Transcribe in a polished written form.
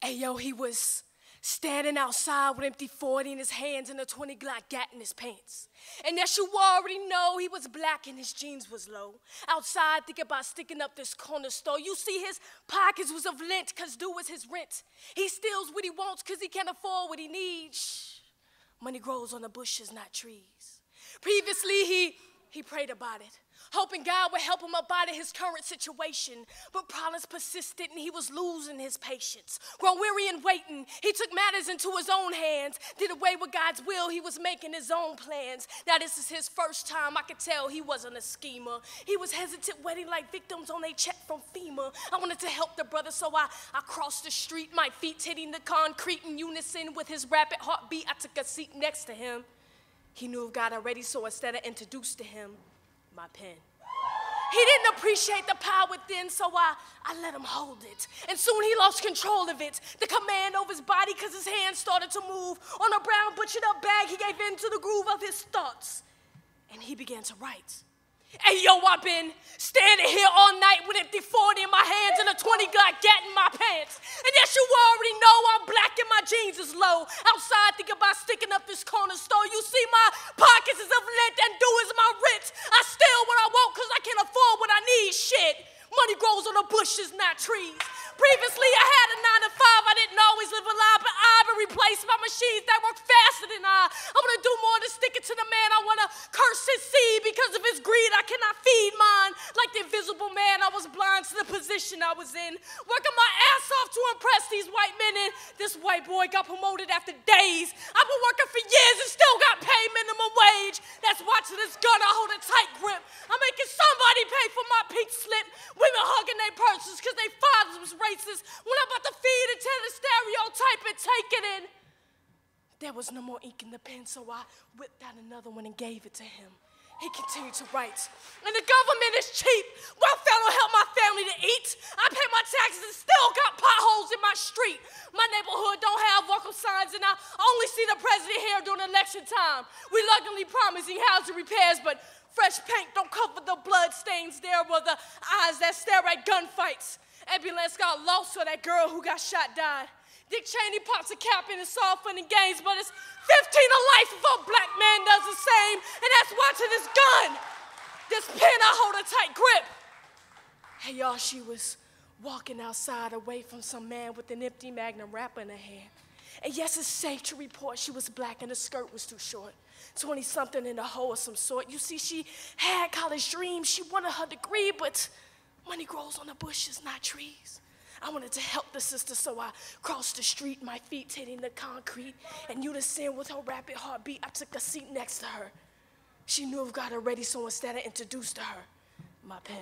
Ayo, he was standing outside with empty 40 in his hands and a 20 Glock gat in his pants. And as you already know, he was black and his jeans was low. Outside thinking about sticking up this corner store. You see his pockets was of lint cause due was his rent. He steals what he wants cause he can't afford what he needs. Shh. Money grows on the bushes, not trees. Previously, he prayed about it, hoping God would help him up out of his current situation. But problems persisted and he was losing his patience. Grown weary and waiting, he took matters into his own hands. Did away with God's will, he was making his own plans. Now this is his first time, I could tell he wasn't a schemer. He was hesitant, waiting like victims on a check from FEMA. I wanted to help the brother, so I crossed the street, my feet hitting the concrete in unison with his rapid heartbeat. I took a seat next to him. He knew of God already, so instead I introduced to him my pen. He didn't appreciate the power within, so I let him hold it. And soon he lost control of it, the command over his body, because his hands started to move. On a brown butchered up bag, he gave in to the groove of his thoughts, and he began to write. Hey, yo, I've been standing here all night with empty 40 in my hands and a 20 Glock gat in my pants. And yes, you already know I'm black and my jeans is low. Outside thinking about sticking up this corner store. You see my pockets is of lint and due is my rent. I steal what I want cause I can't afford what I need. Shit, money grows on the bushes, not trees. Previously, I had a 9 to 5. I didn't always live a lie, but I've been replaced by machines that work faster than I want to do more than stick it to the man. I want to curse his seed because of his greed. I cannot feed mine. Like the invisible man, I was blind to the position I was in. Working my ass off to impress these white men, and this white boy got promoted after days. I've been working for years and still got paid minimum wage. That's watching this gun, I hold a tight grip. I'm making somebody pay for my pink slip. Women hugging their purses because they fathers was racist. When I'm about to feed it, tell the stereotype and take it in. There was no more ink in the pen, so I whipped out another one and gave it to him. He continued to write. And the government is cheap. Welfare don't help my family to eat. I pay my taxes and still got potholes in my street. My neighborhood don't have welcome signs, and I only see the president here during election time. We luckily promising housing repairs, but fresh paint don't cover the blood stains there or the eyes that stare at gunfights. Ambulance got lost, so that girl who got shot died. Dick Cheney pops a cap in, it's all fun and games, but it's 15 to life if a black man does the same, and that's watching this gun. This pen, I hold a tight grip. Hey, y'all, she was walking outside away from some man with an empty Magnum wrapper in her hand. And yes, it's safe to report she was black and the skirt was too short. 20-something in a hole of some sort. You see, she had college dreams. She wanted her degree, but money grows on the bushes, not trees. I wanted to help the sister, so I crossed the street, my feet hitting the concrete. In unison with her rapid heartbeat, I took a seat next to her. She knew of God already, so instead I introduced to her my pen.